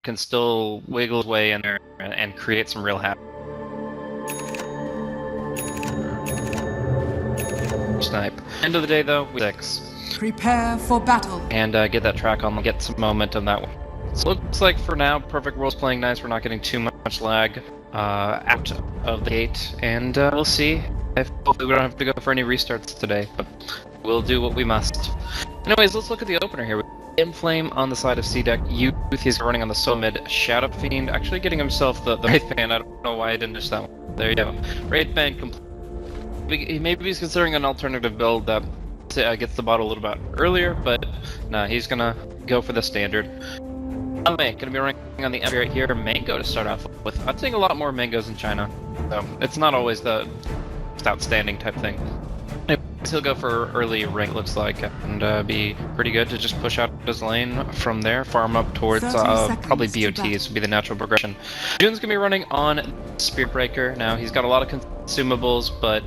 can still wiggle his way in there and create some real havoc. Snipe. End of the day, though, 6. Prepare for battle. And get that track on, get some momentum that way. So looks like for now, Perfect World's playing nice. We're not getting too much lag out of the gate, and we'll see. Hopefully we don't have to go for any restarts today, but we'll do what we must. Anyways, let's look at the opener here. Inflame on the side of CDEC.Youth. He's running on the solo mid. Shadow Fiend actually getting himself the Wraith Band. I don't know why I didn't just that one. There you go. Wraith Band complete. Maybe he's considering an alternative build that gets the bot a little bit earlier, but nah, he's gonna go for the standard. Gonna be running on the MP right here. Mango to start off with. I'm seeing a lot more mangoes in China, so it's not always the outstanding type thing. He'll go for early ring, looks like, and be pretty good to just push out his lane from there, farm up towards probably BOTs would be the natural progression. June's gonna be running on Spirit Breaker. Now he's got a lot of consumables, but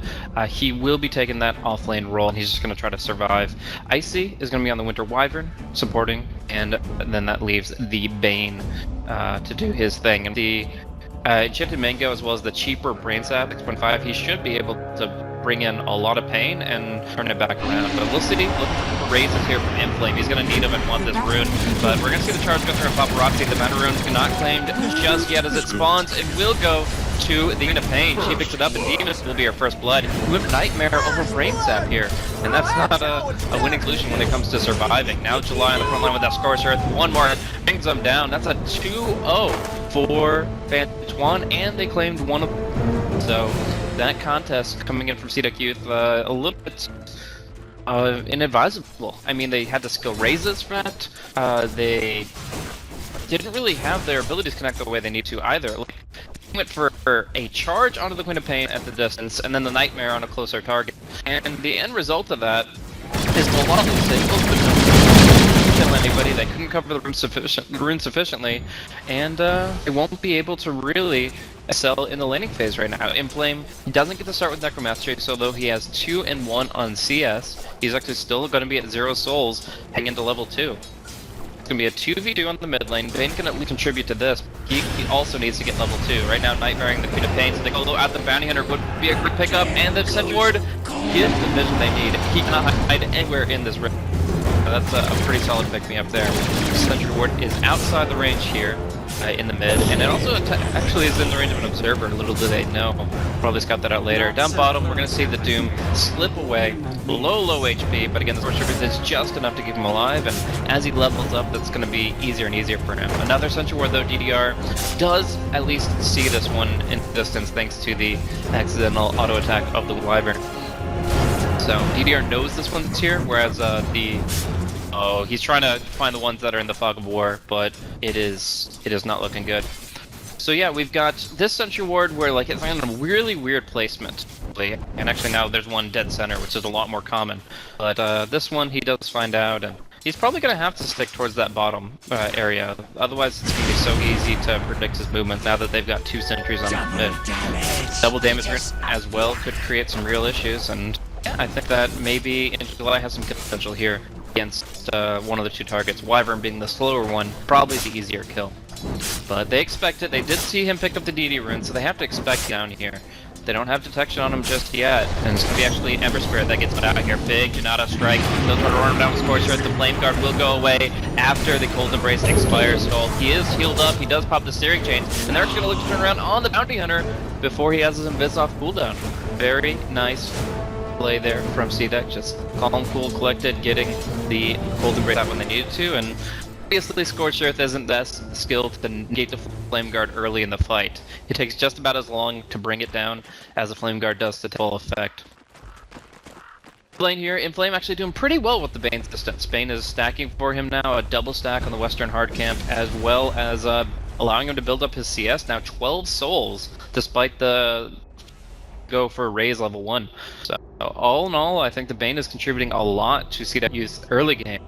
he will be taking that off lane role, and he's just gonna try to survive. Icy is gonna be on the Winter Wyvern supporting, and then that leaves the Bane to do his thing. And the Enchanted Mango, as well as the cheaper Brain Sap 6.5, he should be able to bring in a lot of pain and turn it back around. But we'll see. Look for raises here from Inflame. He's going to need them and want this rune. But we're going to see the charge go through on Paparazzi. The mana rune's not claimed just yet as it spawns. It will go to the Demon of Pain. She picks it up, and Demon will be her first blood. We have Nightmare over Brain Sap here. And that's not a winning solution when it comes to surviving. Now July on the front line with that Scorched Earth. One more brings them down. That's a 2-0 for FanTuan, and they claimed one of them. So that contest coming in from CDEC.Youth a little bit inadvisable. I mean, they had the skill raises for that. They didn't really have their abilities connect the way they need to either. Like, they went for a charge onto the Queen of Pain at the distance, and then the Nightmare on a closer target. And the end result of that is a lot of the singles couldn't kill anybody. They couldn't cover the rune sufficiently, and they won't be able to really excel in the laning phase right now. Inflame doesn't get to start with Necromastery, so though he has 2 and 1 on CS, he's actually still going to be at 0 souls heading into level 2. It's going to be a 2v2 on the mid lane. Bane can at least contribute to this. He also needs to get level 2. Right now, Nightmaring the Queen of Pain, so they go at the Bounty Hunter would be a good pickup, and the Sentry Ward gives the vision they need. He cannot hide anywhere in this rift. That's a pretty solid pick-me-up there. Sentry Ward is outside the range here. In the mid, and it also actually is in the range of an observer. Little do they know. Probably scout that out later. Down bottom, we're going to see the Doom slip away. Low HP, but again, the Scorched Earth is just enough to keep him alive, and as he levels up, that's going to be easier and easier for him. Another Sentry Ward, though, DDR does at least see this one in distance thanks to the accidental auto attack of the Wyvern. So DDR knows this one's here, whereas oh, he's trying to find the ones that are in the Fog of War, but it is not looking good. So yeah, we've got this Sentry Ward where like it's in a really weird placement. And actually now there's one dead center, which is a lot more common. But this one he does find out, and he's probably going to have to stick towards that bottom area. Otherwise it's going to be so easy to predict his movement now that they've got 2 sentries on the mid. Double damage as well could create some real issues, and yeah, I think that maybe July has some potential here against one of the 2 targets, Wyvern being the slower one, probably the easier kill. But they expect it. They did see him pick up the DD rune, so they have to expect down here. They don't have detection on him just yet, and it's going to be actually Ember Spirit that gets put out here. Big Janata strike. They'll try to run him down with Scorched Earth. The Flame Guard will go away after the Cold Embrace expires. So he is healed up. He does pop the Steering Chains, and they're actually going to look to turn around on the Bounty Hunter before he has his Invis off cooldown. Very nice play there from CDEC, just calm, cool, collected, getting the Cold Embrace out when they needed to, and obviously Scorched Earth isn't that skilled to negate the Flame Guard early in the fight. It takes just about as long to bring it down as the Flame Guard does to full effect. Lane here, Inflame actually doing pretty well with the Bane's distance. Bane is stacking for him now, a double stack on the Western Hard Camp, as well as allowing him to build up his CS, now 12 souls, despite the go for raise level 1. So all in all, I think the Bane is contributing a lot to CDEC.Youth early game.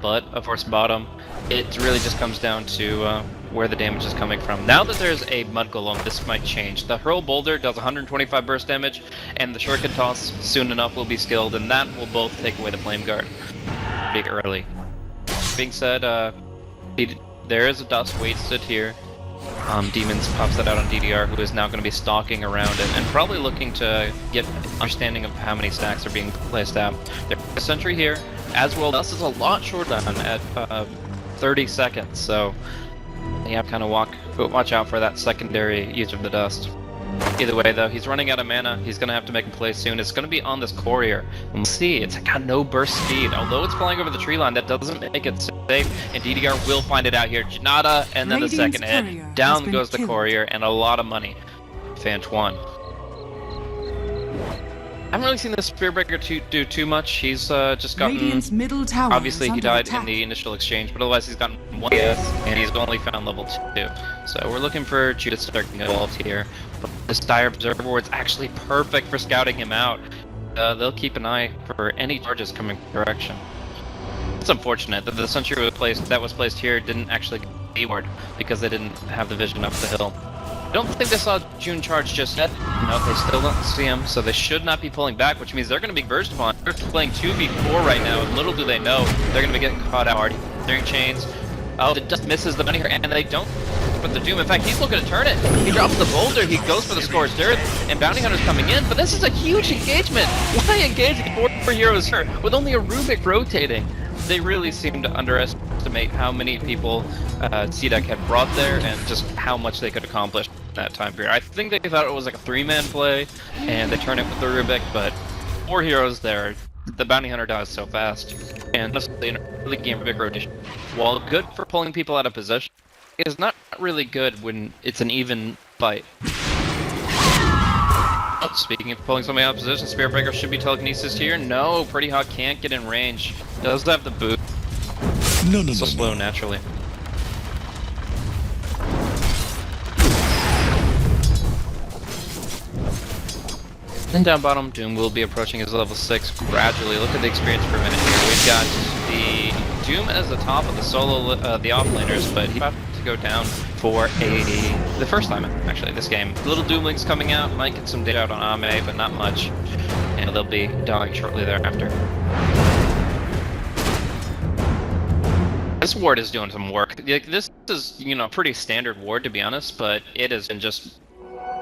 But of course bottom, it really just comes down to where the damage is coming from. Now that there's a Mud Golem, this might change. The Hurl Boulder does 125 burst damage, and the Shuriken Toss soon enough will be skilled, and that will both take away the Flame Guard pretty early. Being said, there is a dust wasted here. Demons pops that out on DDR, who is now going to be stalking around it and probably looking to get understanding of how many stacks are being placed out. There's a sentry here, as well. Dust is a lot shorter at 30 seconds, so you have to kind of watch out for that secondary use of the dust. Either way, though, he's running out of mana. He's going to have to make a play soon. It's going to be on this courier. We'll see. It's got no burst speed. Although it's flying over the tree line, that doesn't make it safe. And DDR will find it out here. Janata, and then the second hit. Down goes the courier, and a lot of money. FanTuan. I haven't really seen the Spearbreaker do too much. He's just gotten... middle tower Obviously, he died in the initial exchange, but otherwise he's gotten 1 CS, and he's only found level 2. So we're looking for Judas to start getting involved here. But this Dire Observer Ward's actually perfect for scouting him out. They'll keep an eye for any charges coming direction. It's unfortunate that the sentry that was placed here didn't actually get D-ward because they didn't have the vision up the hill. I don't think they saw June charge just yet. No, they still don't see him, so they should not be pulling back, which means they're going to be burst upon. They're playing 2v4 right now, and little do they know they're going to be getting caught out already. Steering chains. Oh, the dust misses the money here, and they don't put the Doom. In fact, he's looking to turn it. He drops the boulder, he goes for the Scorched Earth, and Bounty Hunter's coming in, but this is a huge engagement! Why engage 4 heroes here with only a Rubik rotating? They really seem to underestimate how many people CDEC had brought there and just how much they could accomplish in that time period. I think they thought it was like a 3-man play, and they turned it with the Rubik, but 4 heroes there, the Bounty Hunter dies so fast. And honestly, in an early game Rubik rotation, while good for pulling people out of position, it is not really good when it's an even fight. Oh, speaking of pulling somebody out of position, Spearbreaker should be telekinesis here. No, Pretty Hawk can't get in range. Does have the boot. No. Slow naturally. And down bottom, Doom will be approaching his level 6 gradually. Look at the experience per minute here. We've got the Doom as the top of the solo, the offlaners, but he's about to go down for the first time actually this game. Little Doomlings coming out, might get some data out on Ame, but not much, and they'll be dying shortly thereafter. This ward is doing some work. This is, you know, pretty standard ward to be honest, but it has been just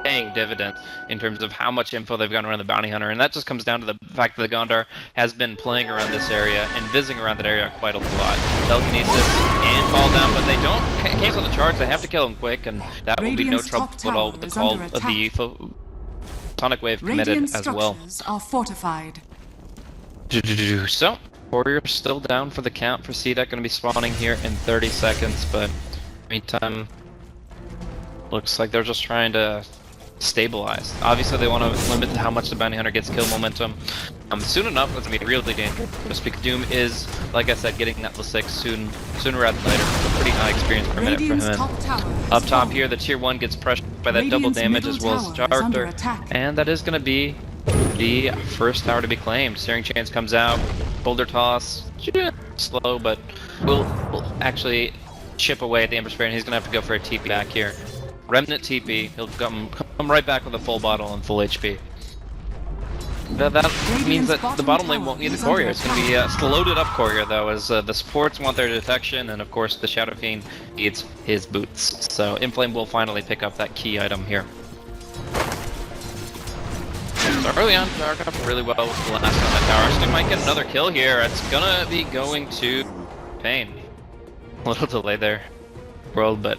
paying dividends in terms of how much info they've gotten around the Bounty Hunter, and that just comes down to the fact that the Gondar has been playing around this area and visiting around that area quite a lot. Telekinesis and fall down, but they don't cancel the charge. They have to kill him quick, and that will be no trouble at all with the call of the Sonic Wave committed as well. Are fortified. So, Warrior's still down for the count for CDEC, going to be spawning here in 30 seconds, but meantime, looks like they're just trying to stabilize. Obviously, they want to limit how much the Bounty Hunter gets kill momentum. Soon enough, it's going to be really dangerous because Doom is, like I said, getting that level 6 sooner rather than later. It's a pretty high experience per minute for him. Up top here, the tier 1 gets pressured by that double damage as well as Character, and that is going to be the first tower to be claimed. Steering Chains comes out, Boulder Toss, slow, but will actually chip away at the Ember Spray, and he's going to have to go for a TP back here. Remnant TP, he'll come right back with a full bottle and full HP. That means that the bottom lane won't need the courier. It's going to be a loaded up courier though, as the supports want their detection, and of course the Shadow Fiend needs his boots. So Inflame will finally pick up that key item here. So early on, Dark up really well with the last on that tower. So they might get another kill here. It's gonna be going to Pain. A little delay there, world, but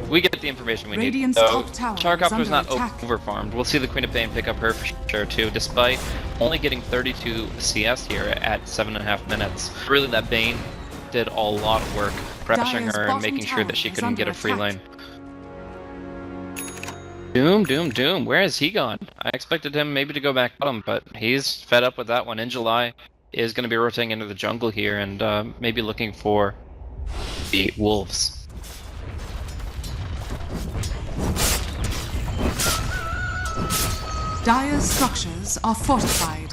we get the information we need. So Charcopter's not over-farmed. We'll see the Queen of Pain pick up her for sure too, despite only getting 32 CS here at 7.5 minutes. Really, that Bane did a lot of work, pressuring her and making sure that she couldn't get a free lane. Doom, where has he gone? I expected him maybe to go back bottom, but he's fed up with that one. In July is going to be rotating into the jungle here and maybe looking for the wolves. Dire's structures are fortified.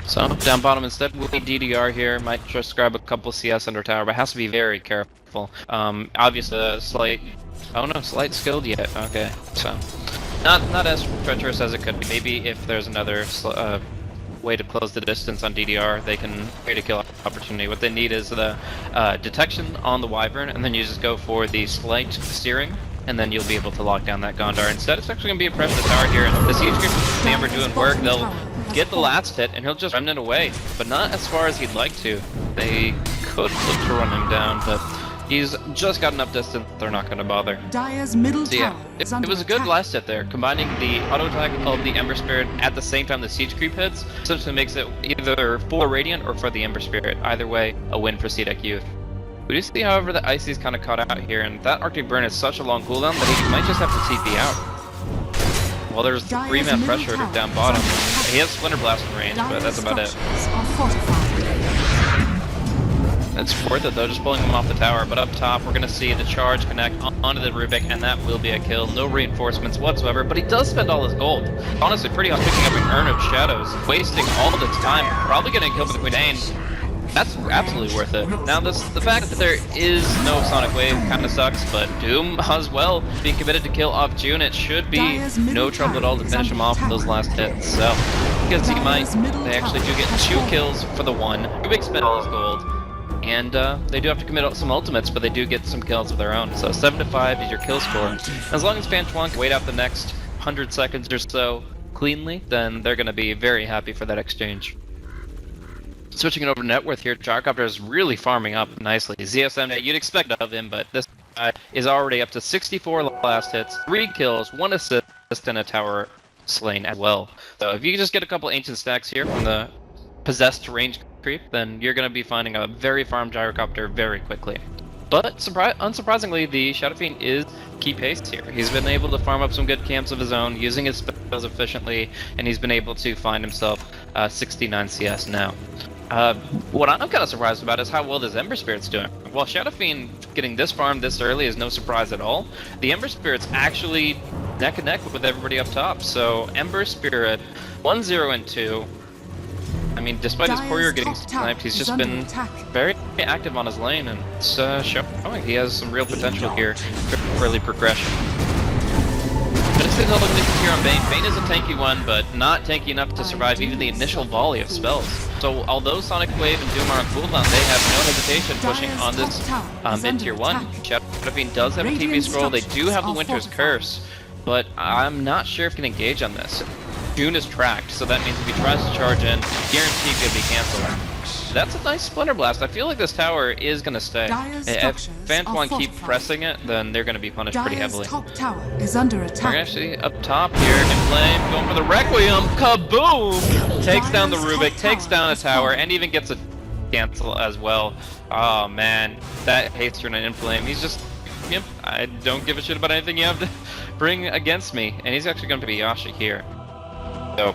So, down bottom instead, we'll need DDR here. Might just grab a couple CS under tower, but has to be very careful. Obviously, slight skilled yet. Okay, so not as treacherous as it could be. Maybe if there's another way to close the distance on DDR, they can create a kill opportunity. What they need is the detection on the Wyvern, and then you just go for the slight steering, and then you'll be able to lock down that Gondar. Instead, it's actually going to be a pressure tower here, and the Siege Creep and Amber doing work. They'll get the last hit, and he'll just remnant away, but not as far as he'd like to. They could look to run him down, but he's just got enough distance, they're not going to bother. Dire's middle So yeah, tower it is under was a good attack. last hit there, combining the auto attack of the Ember Spirit at the same time the Siege Creep hits, essentially makes it either for Radiant or for the Ember Spirit. Either way, a win for CDEC.Youth. We do see, however, that Icy's kind of caught out here, and that Arctic Burn is such a long cooldown that he might just have to TP out. Well, there's Dire's 3-man middle pressure tower down is bottom. under attack. He has Splinter Blast in range, but Dire's that's about it. structures are fortified. It's worth it though, just pulling him off the tower. But up top, we're gonna see the charge connect onto the Rubik, and that will be a kill. No reinforcements whatsoever, but he does spend all his gold. Honestly, pretty on picking up an Urn of Shadows, wasting all of its time, probably getting killed with the Queen Dane. That's absolutely worth it. Now, the fact that there is no Sonic Wave kind of sucks, but Doom as well, being committed to kill off June, it should be no trouble at all to finish him off with those last hits. So, because he might, they actually do get 2 kills for the 1. Rubik spent all his gold. And they do have to commit some ultimates, but they do get some kills of their own. So 7-5 is your kill score. As long as FanTuan can wait out the next 100 seconds or so cleanly, then they're going to be very happy for that exchange. Switching it over to net worth here, Gyrocopter is really farming up nicely. ZSM, you'd expect of him, but this guy is already up to 64 last hits, 3 kills, 1 assist, and a tower slain as well. So if you can just get a couple ancient stacks here from the possessed range creep, then you're going to be finding a very farmed Gyrocopter very quickly. But unsurprisingly, the Shadow Fiend is key pace here. He's been able to farm up some good camps of his own, using his spells efficiently, and he's been able to find himself 69 CS now. What I'm kind of surprised about is how well this Ember Spirit's doing. While Shadow Fiend getting this farm this early is no surprise at all, the Ember Spirit's actually neck and neck with everybody up top. So Ember Spirit 1-0 and 2. I mean, despite his courier getting sniped, he's just been very active on his lane, and it's showing he has some real potential here for early progression. Just take a look here on Bane. Bane is a tanky one, but not tanky enough to survive even the initial volley of spells. So although Sonic Wave and Doom are on cooldown, they have no hesitation pushing on this mid-tier 1. Shadow Fiend does have a TP scroll, they do have the Winter's Curse, but I'm not sure if he can engage on this. June is tracked, so that means if he tries to charge in, guaranteed gonna be cancelled. That's a nice Splinter Blast. I feel like this tower is gonna stay. If FanTuan keep pressing it, then they're gonna be punished pretty heavily. Top tower is under attack. We're actually up top here in Flame, going for the Requiem. Kaboom! Takes down the Rubik, takes down a tower, and even gets a cancel as well. Oh man, that Haster and Inflame. He's just, yep, I don't give a shit about anything you have to bring against me. And he's actually going to be Yasha here. So,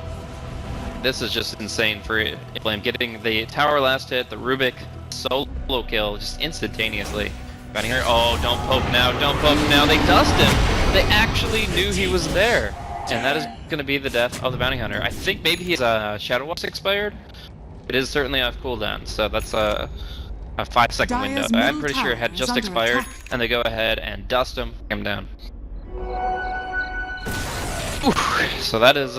this is just insane for Inflame. Getting the tower last hit, the Rubik solo kill just instantaneously. Bounty Hunter, oh, don't poke now, don't poke now. They dust him. They actually knew he was there. And that is going to be the death of the Bounty Hunter. I think maybe his Shadow Walk's expired. It is certainly off cooldown, so that's a 5-second window. I'm pretty sure it had just expired, and they go ahead and dust him down. Oof. So that is,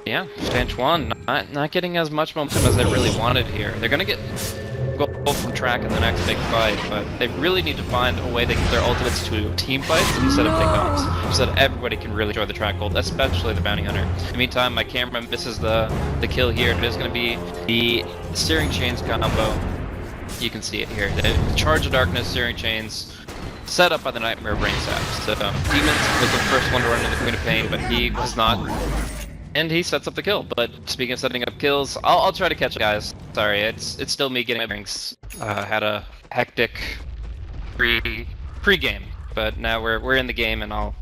yeah, FanTuan not getting as much momentum as they really wanted here. They're gonna go from track in the next big fight, but they really need to find a way to get their ultimates to team fights instead of pickups, so that everybody can really enjoy the track gold, especially the Bounty Hunter. In the meantime, my camera misses the kill here. It is gonna be the Searing Chains combo. You can see it here. The Charge of Darkness, Searing Chains, set up by the Nightmare Brain Saps. So Demons was the first one to run into the Queen of Pain, but he was not. And he sets up the kill. But speaking of setting up kills, I'll try to catch up, guys. Sorry, it's still me getting my bearings. Had a hectic pre-game, but now we're in the game, and I'll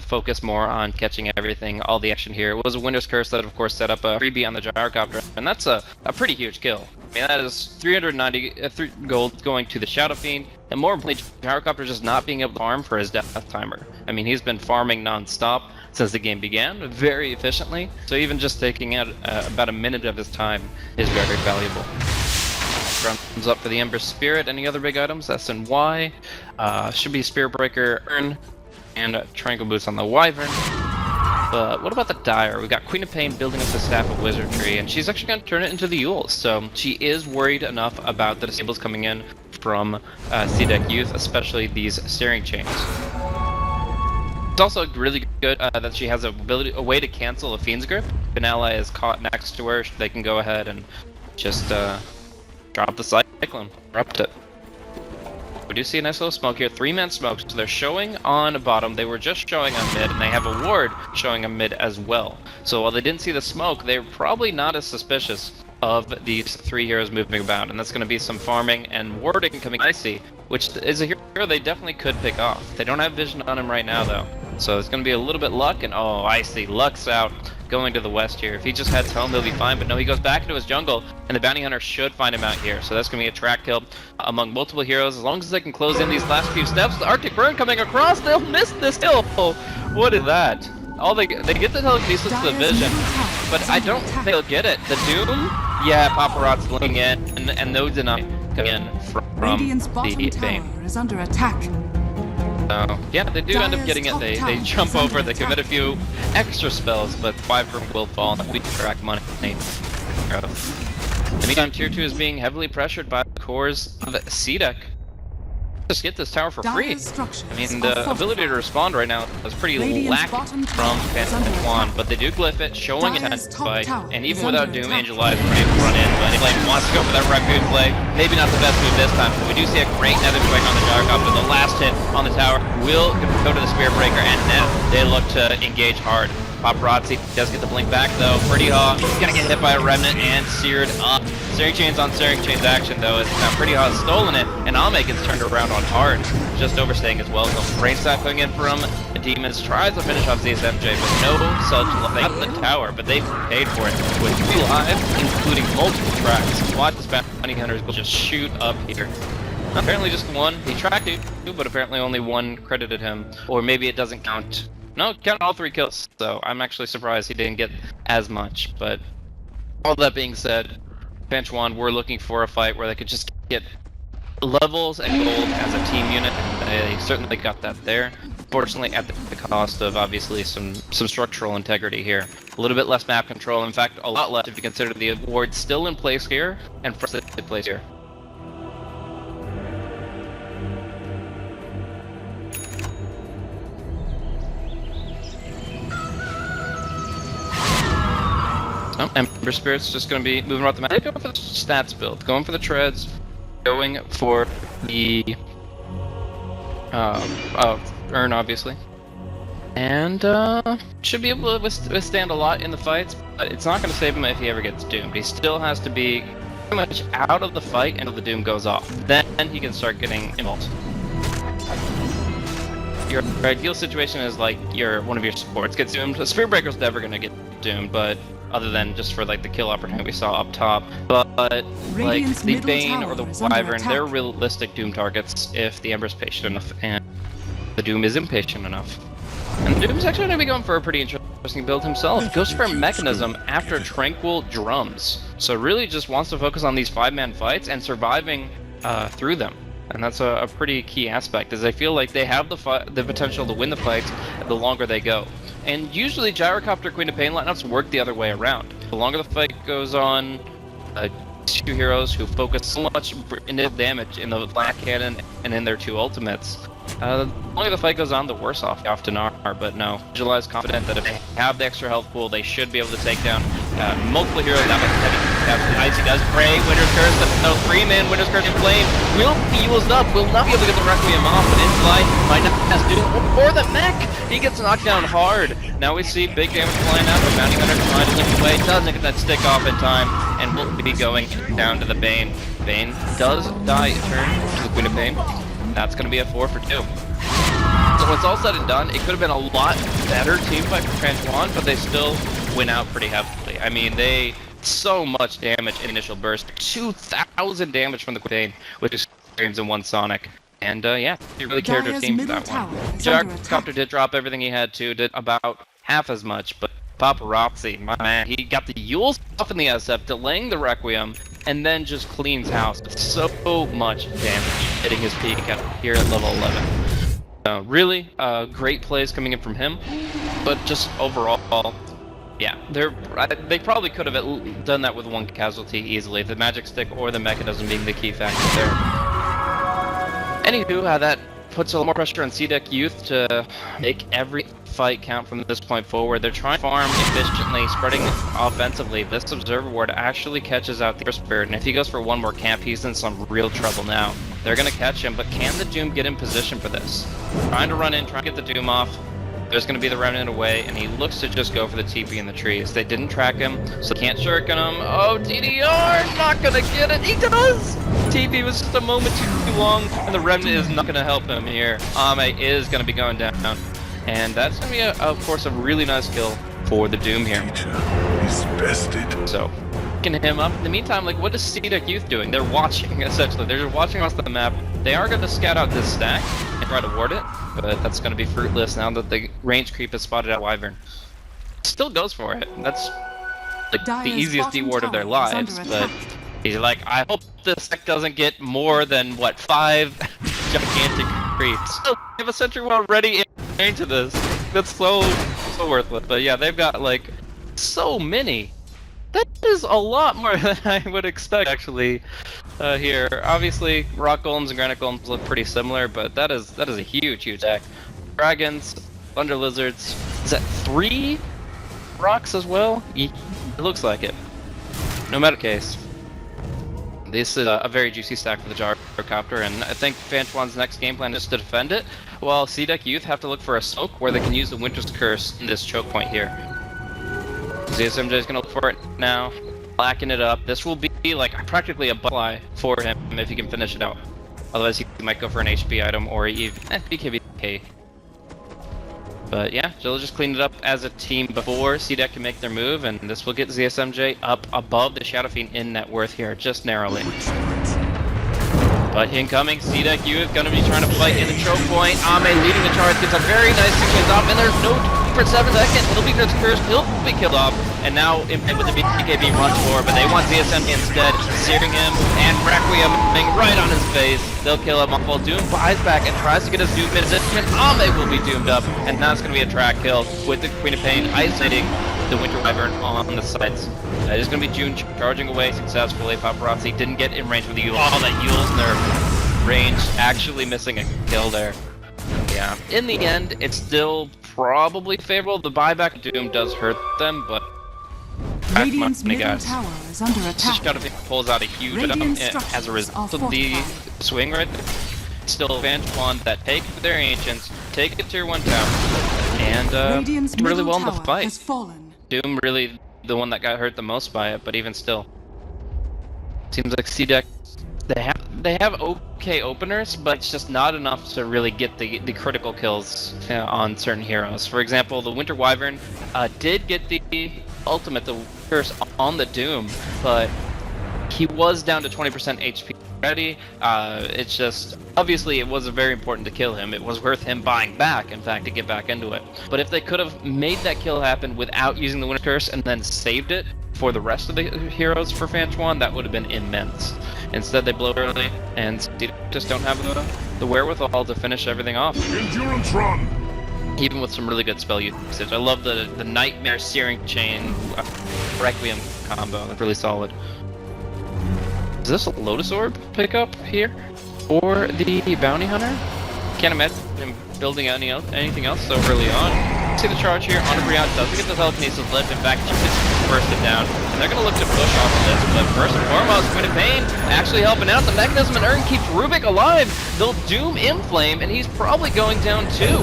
focus more on catching everything, all the action here. It was a Winter's Curse that, of course, set up a freebie on the Gyrocopter, and that's a pretty huge kill. I mean, that is 390 gold going to the Shadow Fiend, and more importantly, Gyrocopter just not being able to farm for his death timer. I mean, he's been farming non-stop since the game began, very efficiently, so even just taking out about a minute of his time is very valuable. Comes up for the Ember Spirit. Any other big items? S and Y. Should be Spirit Breaker, Urn, and Triangle Boots on the Wyvern. But what about the Dire? We got Queen of Pain building up the Staff of Wizardry, and she's actually going to turn it into the Yules. So she is worried enough about the disables coming in from CDEC.Youth, especially these Searing Chains. It's also really good that she has a way to cancel a Fiend's Grip. If an ally is caught next to her, they can go ahead and just drop the Cyclone, erupt it. We do see a nice little smoke here, 3-man smoke, so they're showing on bottom, they were just showing on mid, and they have a ward showing on mid as well. So while they didn't see the smoke, they're probably not as suspicious of these 3 heroes moving about, and that's going to be some farming and warding coming icy, which is a hero they definitely could pick off. They don't have vision on him right now though, so it's going to be a little bit luck, and oh, icy, luck's out. Going to the west here. If he just heads home, he'll be fine, but no, he goes back into his jungle, and the bounty hunter should find him out here. So that's going to be a track kill among multiple heroes. As long as they can close in these last few steps, the Arctic Burn coming across, they'll miss this kill. What is that? All they get the telekinesis to the vision, but I don't think they'll get it. The Doom, yeah, Paparazzi linking in, and no deny coming in from the Bane. Is under attack. Yeah, they do end up getting it. They jump over, they commit a few extra spells, but 5 from will fall, and we track money. In the meantime, Tier 2 is being heavily pressured by the cores of CDEC. Just get this tower for free. I mean, the ability to respond right now is pretty lacking from FanTuan, but they do glyph it, showing intent to fight, and even without Doom, Angel Eyes were able to run in, but Flame wants to go for that Raccoon play. Maybe not the best move this time, but we do see a great Nether Strike on the Gyrocopter. The last hit on the tower will go to the Spear Breaker, and now they look to engage hard. Paparazzi does get the blink back though. Pretty Haw gonna get hit by a Remnant and seared up. Searing Chains on Searing Chains action though, as now Pretty Haw has stolen it, and Ame gets turned around on hard, just overstaying his welcome. Brainside coming in from the Demons, tries to finish off ZSFJ, but no such luck. They have the tower, but they paid for it with 2 lives, including multiple tracks. Watch this bounty hunters will just shoot up here. Apparently just 1. He tracked 2, but apparently only 1 credited him, or maybe it doesn't count. No, count all 3 kills, so I'm actually surprised he didn't get as much, but all that being said, FanTuan were looking for a fight where they could just get levels and gold as a team unit, and they certainly got that there. Fortunately, at the cost of, obviously, some structural integrity here. A little bit less map control, in fact, a lot less if you consider the award still in place here, and first in place here. Oh, Ember Spirit's just going to be moving around the map. They go for the stats build, going for the treads, going for the urn, obviously. And should be able to withstand a lot in the fights, but it's not going to save him if he ever gets doomed. He still has to be pretty much out of the fight until the doom goes off. Then he can start getting involved. Your ideal situation is like one of your supports gets doomed. The Spear Breaker's never going to get doomed, but other than just for like the kill opportunity we saw up top. But like the Bane or the Wyvern, they're realistic Doom targets if the Ember's patient enough and the Doom is impatient enough. And the Doom's actually going to be going for a pretty interesting build himself. Goes for a Mechanism after Tranquil Drums. So really just wants to focus on these 5-man fights and surviving through them. And that's a pretty key aspect, is I feel like they have the potential to win the fights the longer they go. And usually Gyrocopter Queen of Pain lineups work the other way around. The longer the fight goes on, 2 heroes who focus so much damage in the Black Cannon and in their 2 ultimates, the longer the fight goes on, the worse off they often are. But no, Angela is confident that if they have the extra health pool, they should be able to take down multiple heroes. That much heavy. Icy does pray Winter's Curse, but no 3-man Winter's Curse in flame will be used up. Will not be able to get the Requiem off, but Inside might not has to. Or the mech! He gets knocked down hard. Now we see big damage flying out, but Bounty Hunter trying to lift away. Doesn't get that stick off in time, and will be going down to the Bane. Bane does die in turn to the Queen of Pain. That's going to be a 4 for 2. So when it's all said and done, it could have been a lot better team fight for FanTuan, but they still win out pretty heavily. I mean, they so much damage in initial burst, 2,000 damage from the Queen, which is experience in 1 Sonic. And yeah, he really carried their team for that one. Gyrocopter did drop everything he had to, did about half as much, but Paparazzi, my man, he got the Yules off in the SF, delaying the Requiem, and then just cleans house with so much damage, hitting his peak here at level 11. Really great plays coming in from him, but just overall, yeah, they probably could have done that with one casualty easily, the magic stick or the mechanism being the key factor there. Anywho, that puts a little more pressure on CDEC.Youth to make every fight count from this point forward. They're trying to farm efficiently, spreading offensively. This Observer Ward actually catches out the Spirit, and if he goes for one more camp, he's in some real trouble now. They're going to catch him, but can the Doom get in position for this? Trying to run in, trying to get the Doom off. There's going to be the Remnant away, and he looks to just go for the TP in the trees. They didn't track him, so can't shuriken him. Oh, DDR! Not going to get it! He does! TP was just a moment too long, and the Remnant is not going to help him here. Ame is going to be going down, and that's going to be, of course, a really nice kill for the Doom here. Is bested. So, picking him up. In the meantime, like, what is CDEC.Youth doing? They're watching, essentially. They're just watching across the map. They are going to scout out this stack and try to ward it, but that's going to be fruitless now that the range creep has spotted out Wyvern. Still goes for it. That's like the easiest D-ward of their lives, but he's like, I hope this deck doesn't get more than, what, 5 gigantic creeps. Oh, we have a sentry wall ready into this. That's so worthless. But yeah, they've got, like, so many. That is a lot more than I would expect, actually, here. Obviously, rock golems and granite golems look pretty similar, but that is a huge deck. Dragons, thunder lizards. Is that 3 rocks as well? It looks like it. No matter case, this is a very juicy stack for the Gyrocopter, and I think FanTuan's next game plan is to defend it, while CDEC.Youth have to look for a soak where they can use the Winter's Curse in this choke point here. ZSMJ is going to look for it now, blacking it up. This will be like practically a butterfly for him if he can finish it out. Otherwise, he might go for an HP item or even BKB. But yeah, they'll just clean it up as a team before CDEC can make their move, and this will get ZSMJ up above the Shadow Fiend in net worth here, just narrowly. But incoming, CDEC.Youth going to be trying to fight in the choke point. Ame leading the charge, gets a very nice 6 hits off, and there's no for 7 seconds. He'll be cursed, he'll be killed off, and now with the BKB runs for, but they want ZSMJ instead, searing him and Requieming right on his face. They'll kill him while Doom buys back and tries to get his Doom mid-assistant. Ame will be doomed up, and now it's going to be a track kill with the Queen of Pain isolating the Winter Wyvern on the sides. It is going to be June charging away successfully. Paparazzi didn't get in range with the Yule. Oh, that Yule's nerf range, actually missing a kill there. Yeah, in the end, it's still probably favorable. The buyback Doom does hurt them, but Radiant's middle tower is under attack. Shadow Fiend pulls out a huge amount as a result of the swing right there. Still FanTuan that take their ancients, take a tier 1 tower, and do really well in the fight. Doom really the one that got hurt the most by it, but even still, seems like CDEC they have okay openers, but it's just not enough to really get the critical kills on certain heroes. For example, the Winter Wyvern did get the ultimate, the curse on the Doom, but he was down to 20% HP already. It's just, obviously it was very important to kill him. It was worth him buying back, in fact, to get back into it. But if they could have made that kill happen without using the Winter Curse and then saved it for the rest of the heroes for FanTuan, that would have been immense. Instead, they blow early, and just don't have the wherewithal to finish everything off. Endurance run! Even with some really good spell usage. I love the Nightmare Searing Chain Requiem combo. That's really solid. Is this a Lotus Orb pickup here? Or the Bounty Hunter? Can't imagine him building anything else so early on. See the charge here on Briand doesn't get the telekinesis lift. In fact, just burst it down. And they're going to look to push off of this. But first and foremost, Queen of Pain actually helping out. The mechanism and Urn keeps Rubik alive. They'll Doom Inflame, and he's probably going down too.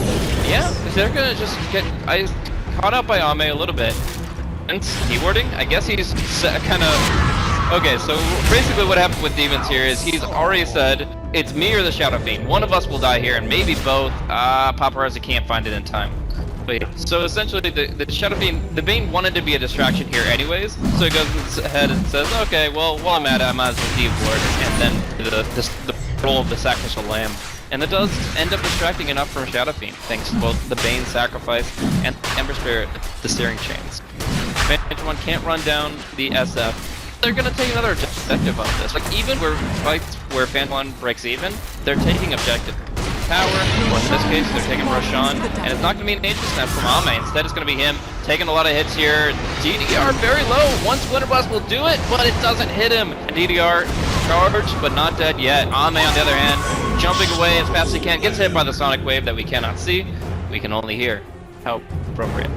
Yeah, they're going to just get caught up by Ame a little bit. And keywording, I guess he's kind of... Okay, so basically what happened with Demons here is he's already said, it's me or the Shadow Fiend. One of us will die here, and maybe both. Paparazzi can't find it in time. But yeah, so essentially the Shadow Fiend, the Bane wanted to be a distraction here anyways, so he goes ahead and says, okay, well, while I'm at it, I might as well D-ward, and then the role of the Sacrificial Lamb. And it does end up distracting enough from Shadow Fiend, thanks to both the Bane Sacrifice and Ember Spirit, the Searing Chains. FanTuan can't run down the SF. They're gonna take another objective on this. Like, even where fights where FanTuan breaks even, they're taking objective. Tower, Well, in this case, they're taking Roshan, and it's not going to be an Aegis snap from Ame. Instead, it's going to be him taking a lot of hits here. DDR very low. One Splinter Blast will do it, but it doesn't hit him. DDR charged, but not dead yet. Ame, on the other hand, jumping away as fast as he can, gets hit by the Sonic Wave that we cannot see. We can only hear. How appropriate.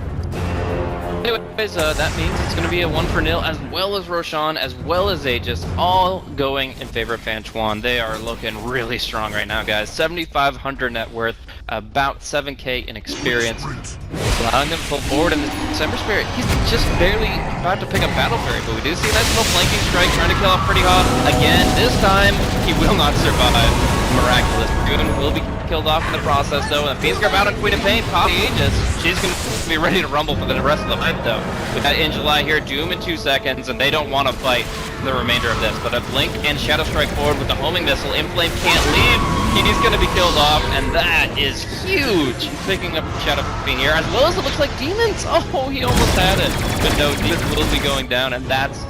Anyways, that means it's going to be a 1-0, as well as Roshan, as well as Aegis, all going in favor of FanTuan. They are looking really strong right now, guys. 7,500 net worth, about 7k in experience. Allowing them to pull forward in this Ember Spirit. He's just barely about to pick up Battle Fury, but we do see a nice little flanking strike trying to kill off Pretty Hawk. Again, this time, he will not survive. Miraculous. Goon will be killed off in the process, though. And Phoenix Garb out on Queen of Pain, pop the Aegis. She's going to be ready to rumble for the rest of the fight, though. We got in July here, Doom in 2 seconds, and they don't want to fight the remainder of this. But a Blink and Shadow Strike forward with the homing missile. Inflame can't leave. He's going to be killed off, and that is huge. Picking up Shadow Fiend here, as well as it looks like Demons. Oh, he almost had it. But no, Demons will be going down, and that's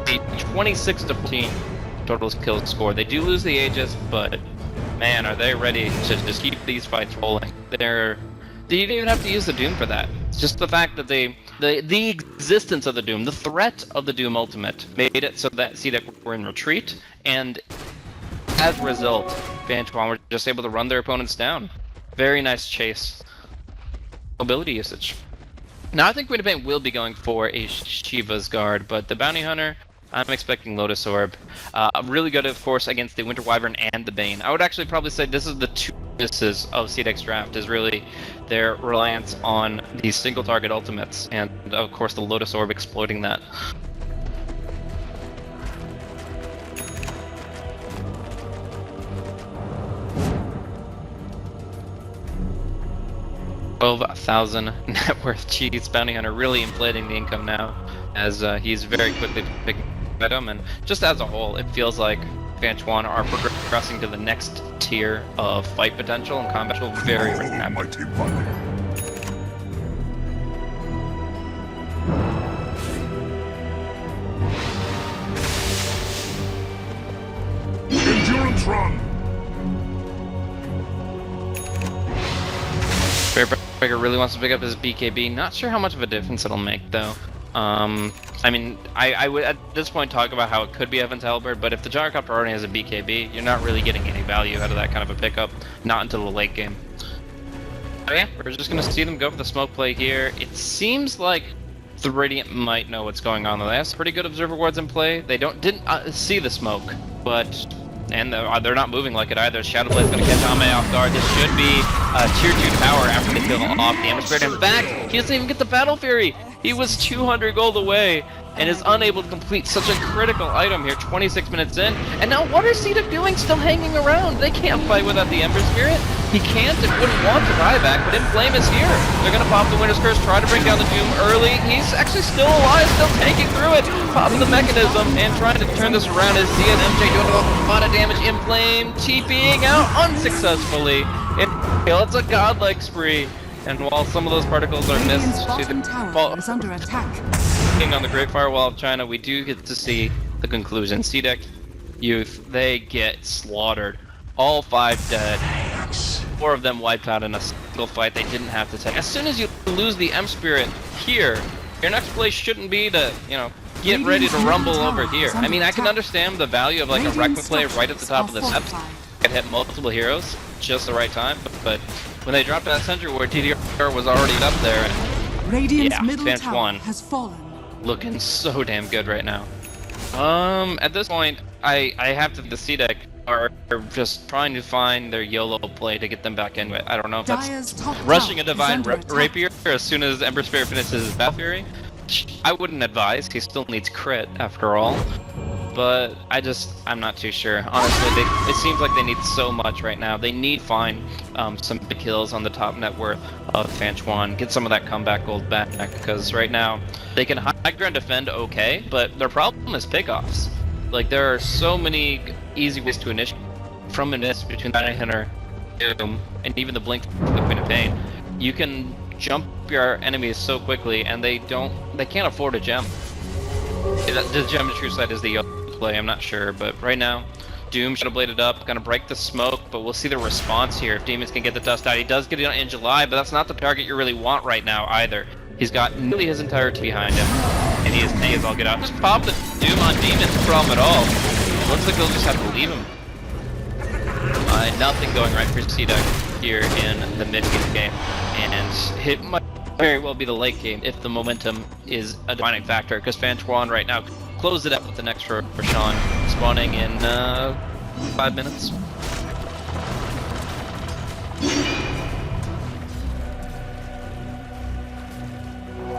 a 26-14 total kill score. They do lose the Aegis, but man, are they ready to just keep these fights rolling. They didn't even have to use the Doom for that. It's just the fact that the existence of the Doom, the threat of the Doom Ultimate, made it so that CDEC were in retreat, and as a result, FanTuan were just able to run their opponents down. Very nice chase. Mobility usage. Now I think Queen of Pain will be going for a Shiva's Guard, but the Bounty Hunter, I'm expecting Lotus Orb. Really good, of course, against the Winter Wyvern and the Bane. I would actually probably say this is the two misses of CDEC's draft, is really their reliance on these single target ultimates, and of course the Lotus Orb exploiting that. $12,000 net worth. Jeez, Bounty Hunter really inflating the income now, as he's very quickly picking item, and just as a whole, it feels like FanTuan are progressing to the next tier of fight potential and combat potential very rapidly. Endurance run! Bearbreaker really wants to pick up his BKB. Not sure how much of a difference it'll make, though. I mean, I would at this point talk about how it could be Evan's Halberd, but if the Gyrocopter already has a BKB, you're not really getting any value out of that kind of a pickup, not until the late game. So yeah, we're just going to see them go for the smoke play here. It seems like the Radiant might know what's going on. They have some pretty good Observer Wards in play. They didn't see the smoke, but... And they're not moving like it either. Shadow Blade's going to catch Ame off guard. This should be a tier 2 tower after they kill off the Ember Spirit. In fact, he doesn't even get the Battle Fury. He was 200 gold away and is unable to complete such a critical item here 26 minutes in. And now what are CDEC doing still hanging around? They can't fight without the Ember Spirit. He can't and wouldn't want to buyback, but Inflame is here. They're going to pop the Winter's Curse, try to bring down the Doom early. He's actually still alive, still tanking through it. Popping the mechanism and trying to turn this around as Zia and MJ doing a lot of damage. Inflame TPing out unsuccessfully. It's a godlike spree. And while some of those particles are missed, is under attack. On the Great Firewall of China, we do get to see the conclusion. CDEC.Youth, they get slaughtered. All 5 dead. 4 of them wiped out in a single fight they didn't have to take. As soon as you lose the M Spirit here, your next play shouldn't be to, get ready to rumble over here. I mean, I can understand the value of like a Requiem play right at the top of the steps. Can hit multiple heroes just the right time, but when they dropped that Sentry Ward, TDR was already up there. And Radiant's middle tower has fallen. Looking so damn good right now. At this point, I have to. The CDEC are just trying to find their YOLO play to get them back in with. I don't know if that's rushing a Divine Rapier as soon as Ember Spirit finishes his Battle Fury. I wouldn't advise. He still needs crit after all. But I'm not too sure. Honestly, it seems like they need so much right now. They need to find some big kills on the top net worth of FanTuan, get some of that comeback gold back, because right now they can high ground defend okay, but their problem is pickoffs. Like, there are so many easy ways to initiate from a miss between Bounty Hunter, Doom, and even the Blink of the Queen of Pain. You can jump your enemies so quickly, and they can't afford a gem. The gem to true side is the play, I'm not sure, but right now Doom Shadow Bladed up, gonna break the smoke, but we'll see the response here if Demons can get the dust out. He does get it in July, but that's not the target you really want right now either. He's got nearly his entire team behind him, and he is all get out. Just pop the Doom on Demons, no problem at all. Looks like they'll just have to leave him. Nothing going right for CDEC here in the mid-game game, and it might very well be the late game if the momentum is a defining factor, because FanTuan right now closed it up with the next Roshan spawning in 5 minutes.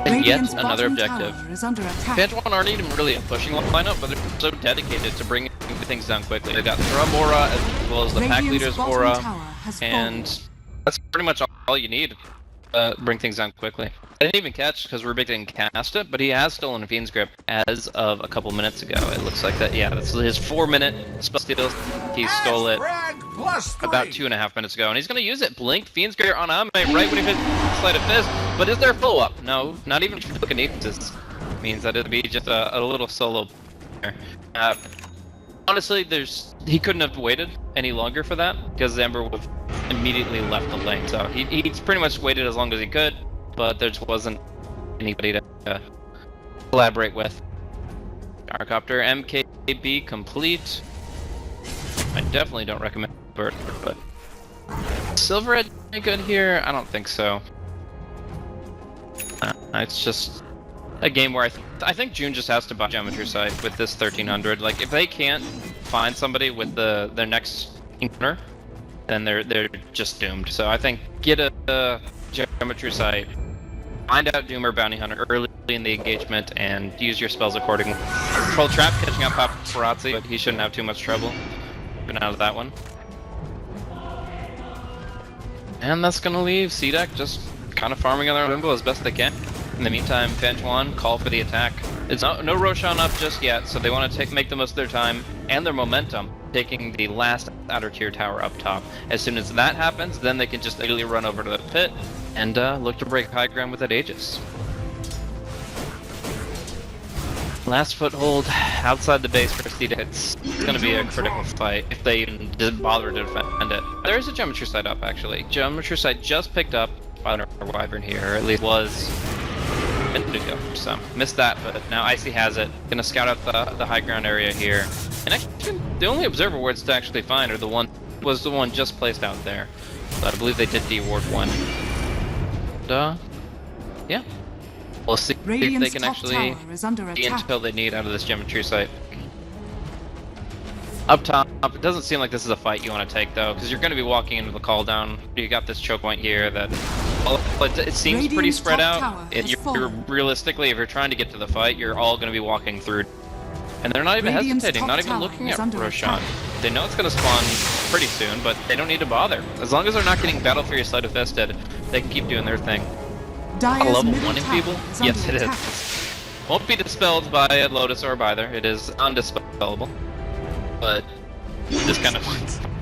And yet another objective. FanTuan aren't even really a pushing lineup, but they're so dedicated to bringing things down quickly. They've got Thrum Aura as well as the pack leader's Aura, and that's pretty much all you need to bring things down quickly. I didn't even catch because Rubik didn't cast it, but he has stolen a Fiend's Grip as of a couple minutes ago. It looks like that, yeah, that's his 4-minute spell steal. He stole it about 2.5 minutes ago, and he's going to use it. Blink, Fiend's Grip on Ame right when he hits Sleight of Fist, but is there a follow-up? No, not even Telekinesis. Means that it'll be just a little solo player. Honestly, he couldn't have waited any longer for that, because Ember would have immediately left the lane, so he's pretty much waited as long as he could, but there just wasn't anybody to collaborate with. Gyrocopter, MKB complete. I definitely don't recommend Bert, but Silver Edge any good here? I don't think so. It's just a game where I think June just has to buy Geometry Sight with this 1300. Like, if they can't find somebody with their next encounter, then they're just doomed. So I think get a Geometry Sight, find out Doom or Bounty Hunter early in the engagement, and use your spells accordingly. Control Trap catching out Paparazzi, but he shouldn't have too much trouble getting out of that one. And that's gonna leave CDEC just kind of farming on their jungle as best they can. In the meantime, FanTuan call for the attack. It's no Roshan up just yet, so they want to make the most of their time and their momentum, taking the last outer tier tower up top. As soon as that happens, then they can just immediately run over to the pit and look to break high ground with that Aegis. Last foothold outside the base for CDEC. It's going to be a critical fight if they even didn't bother to defend it. There is a Geometry Sight up, actually. Geometry Sight just picked up by our Wyvern here, or at least was a minute ago, so missed that, but now Icy has it. Gonna scout out the high ground area here. And actually, the only observer wards to actually find are the one just placed out there. So I believe they did de-ward one. And, yeah. We'll see if they can actually get until they need out of this Geometry Sight. Up top, it doesn't seem like this is a fight you want to take though, because you're going to be walking into the call down. You got this choke point here that, well, it seems pretty spread out. You're realistically, if you're trying to get to the fight, you're all going to be walking through. And they're not even hesitating, not even looking at Roshan. They know it's going to spawn pretty soon, but they don't need to bother. As long as they're not getting Battle Fury Sleight of Fisted, they can keep doing their thing. A level 1 in people? Yes, it is. Won't be dispelled by a Lotus or by either. It is undispellable. But this kind of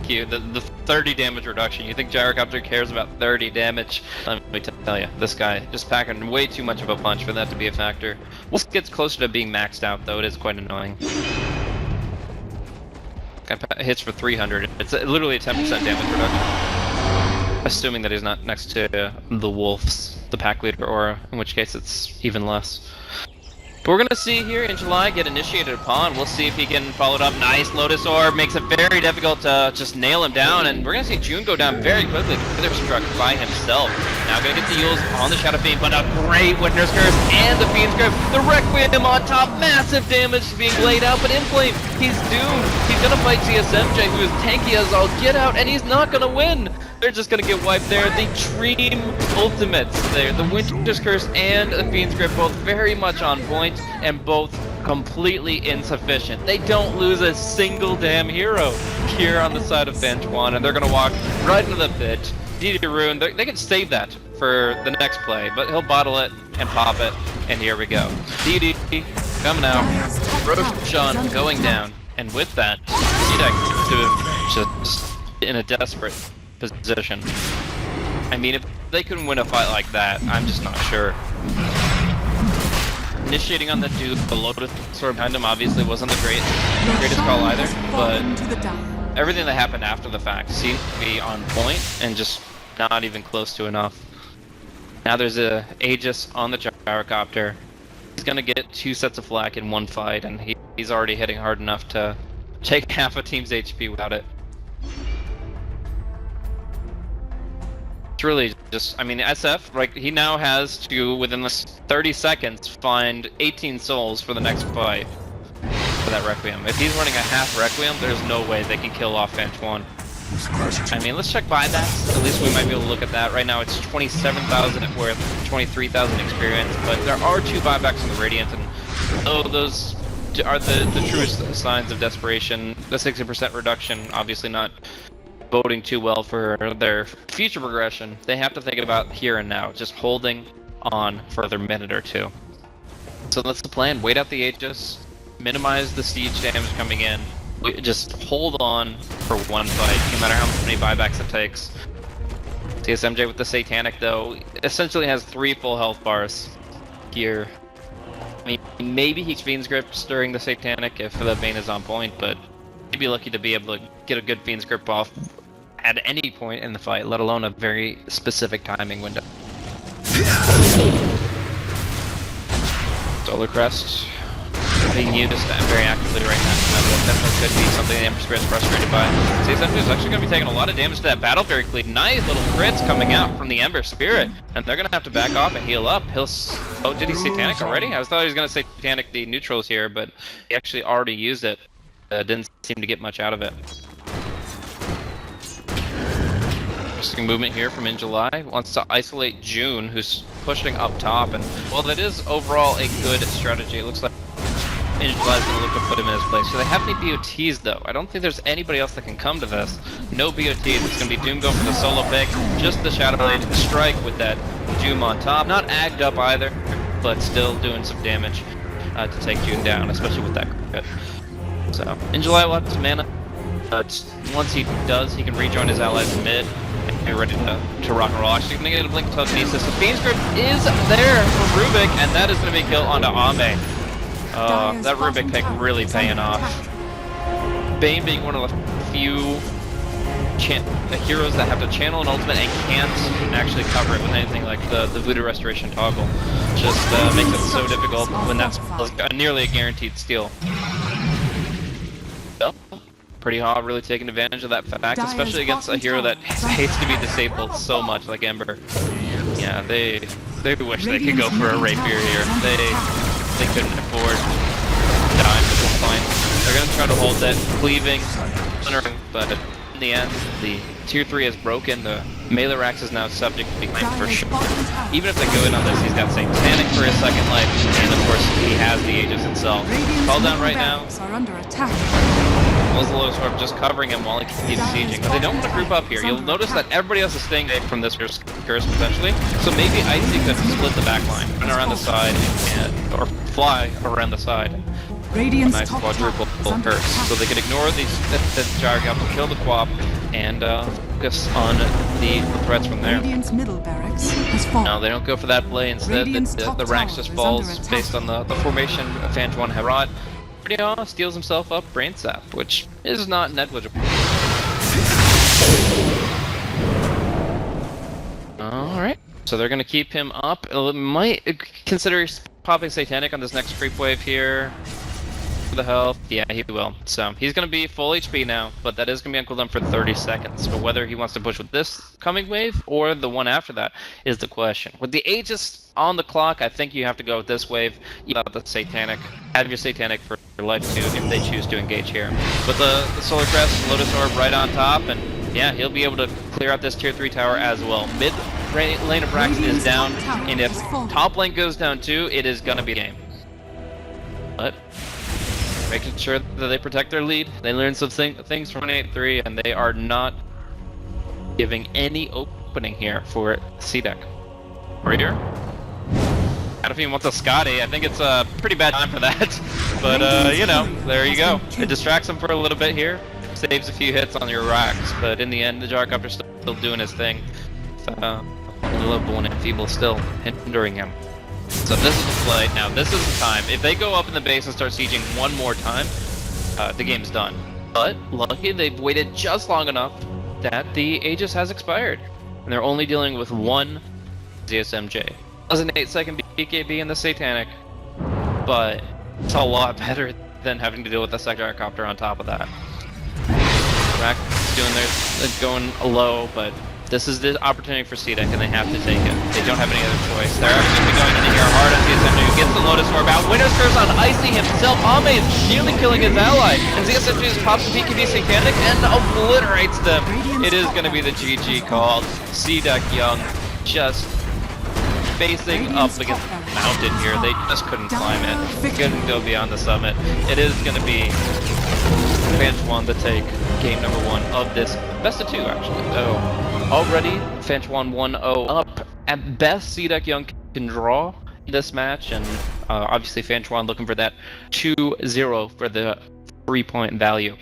cute. The 30 damage reduction. You think Gyrocopter cares about 30 damage? Let me tell you, this guy just packing way too much of a punch for that to be a factor. Once it gets closer to being maxed out, though, it is quite annoying. Guy hits for 300. It's literally a 10% damage reduction. Assuming that he's not next to the wolves, the pack leader aura, in which case it's even less. But we're gonna see here in July get initiated upon. We'll see if he can follow it up. Nice Lotus Orb, makes it very difficult to just nail him down, and we're gonna see June go down very quickly. They're struck by himself. Now gonna get the Yules on the Shadow Fiend, but a great Witner's Curse and the Fiend's Grip. The Requiem on top, massive damage being laid out, but Inflame, he's doomed. He's gonna fight CSMJ, who is tanky as all get out, and he's not gonna win. They're just gonna get wiped there. The Dream Ultimates there. The Winter's Curse and the Fiend's Grip both very much on point and both completely insufficient. They don't lose a single damn hero here on the side of FanTuan, and they're gonna walk right into the pit. DD Rune, they can save that for the next play, but he'll bottle it and pop it, and here we go. DD coming out. Roshan going down, and with that, CDEC to just in a desperate position. I mean, if they couldn't win a fight like that, I'm just not sure. initiating on the dude, the Lotus sword behind him obviously wasn't the greatest call either, but everything that happened after the fact seemed to be on point and just not even close to enough. Now there's a Aegis on the gyrocopter. He's gonna get 2 sets of flak in one fight, and he's already hitting hard enough to take half a team's HP without it. It's really just, I mean, SF, like, he now has to, within this 30 seconds, find 18 souls for the next fight for that Requiem. If he's running a half Requiem, there's no way they can kill off FanTuan. I mean, let's check buybacks. At least we might be able to look at that. Right now it's 27,000 worth, 23,000 experience, but there are 2 buybacks on the Radiant, and oh, those are the truest signs of desperation. The 60% reduction, obviously not boding too well for their future progression. They have to think about here and now, just holding on for another minute or 2. So that's the plan. Wait out the Aegis, minimize the siege damage coming in, just hold on for one fight, no matter how many buybacks it takes. TSMJ with the Satanic, though, essentially has 3 full health bars here. I mean, maybe he Fiend's Grips during the Satanic if the Bane is on point, but he'd be lucky to be able to get a good Fiend's Grip off at any point in the fight, let alone a very specific timing window. Solar Crest being used very actively right now. That definitely could be something the Ember Spirit's frustrated by. CSMJ is actually going to be taking a lot of damage to that Battle Fairy Cleave. Nice little crits coming out from the Ember Spirit, and they're going to have to back off and heal up. Oh, did he Satanic already? I thought he was going to Satanic the neutrals here, but he actually already used it. Didn't seem to get much out of it. Interesting movement here from In July. Wants to isolate June, who's pushing up top, and well, that is overall a good strategy. It looks like In July is going to look to put him in his place. So they have any BOTs though. I don't think there's anybody else that can come to this. No BOTs. It's going to be Doom going for the solo pick. Just the Shadow Blade strike with that Doom on top. Not agged up either, but still doing some damage to take June down, especially with that crit. So In July will have some mana. Once he does, he can rejoin his allies in mid. Get ready to rock and roll. Actually, going to get a blink telekinesis. The Fiend's Grip is there for Rubik, and that is going to be killed onto Ame. That Rubik pick really paying off. Bane being one of the few heroes that have to channel an ultimate and can't actually cover it with anything like the Voodoo Restoration toggle. Just makes it so difficult when that's nearly a guaranteed steal. So, pretty hot, really taking advantage of that fact, especially against a hero that hates to be disabled so much like Ember. Yeah, they wish they could go for a Rapier here. They couldn't afford dying at this point. They're going to try to hold that cleaving, but in the end, the tier 3 is broken. The melee Rax is now subject to be claimed for sure. Even if they go in on this, he's got Satanic for his second life, and of course, he has the Aegis itself. Call down right now. Lotus Orb just covering him while he's sieging, but they don't want to group up here. You'll notice that everybody else is staying away from this curse potentially, so maybe Icy could split the back line, run around the side, or fly around the side. A nice quadruple curse, so they can ignore the Gyrocopter, kill the Quap, and focus on the threats from there. No, they don't go for that play. Instead, the ranks just falls based on the formation FanTuan had brought. Steals himself up Brain Sap, which is not negligible. Alright, so they're going to keep him up. Might consider popping Satanic on this next creep wave here. For the health, yeah, he will. So he's going to be full HP now, but that is going to be on cooldown for 30 seconds. But whether he wants to push with this coming wave or the one after that is the question. With the Aegis on the clock, I think you have to go with this wave. Without the Satanic, have your Satanic for life too if they choose to engage here. But the Solar Crest, Lotus Orb right on top, and yeah, he'll be able to clear out this tier 3 tower as well. Mid lane of Braxton is down, and if top lane goes down too, it is going to be a game. But making sure that they protect their lead. They learned some things from 28-3, and they are not giving any opening here for CDEC. Right here. I don't know if he wants a Scotty. I think it's a pretty bad time for that. But, you know, there you go. It distracts him for a little bit here. Saves a few hits on your racks, but in the end, the Gyrocopter's still doing his thing. Lovable and Enfeeble still hindering him. So this is the play. Now this is the time. If they go up in the base and start sieging one more time, the game's done. But lucky they've waited just long enough that the Aegis has expired. And they're only dealing with one ZSMJ. It was an 8-second BKB in the Satanic, but it's a lot better than having to deal with the second copter on top of that. Rack doing their going low, but this is the opportunity for CDEC, and they have to take it. They don't have any other choice. They're actually going in here hard on ZSMJ, who gets the Lotus Orb out. Winner's Curse on Icy himself. Ame is nearly killing his ally, and ZSMJ just pops the BKB Satanic and obliterates them. It is going to be the GG call. CDEC.Young just facing up against the mountain here. They just couldn't climb it. Couldn't go beyond the summit. It is going to be FanTuan to take game number 1 of this best of 2, actually. So already FanTuan 1-0 up. At best, CDEC.Young can draw this match, and obviously FanTuan looking for that 2-0 for the 3-point value.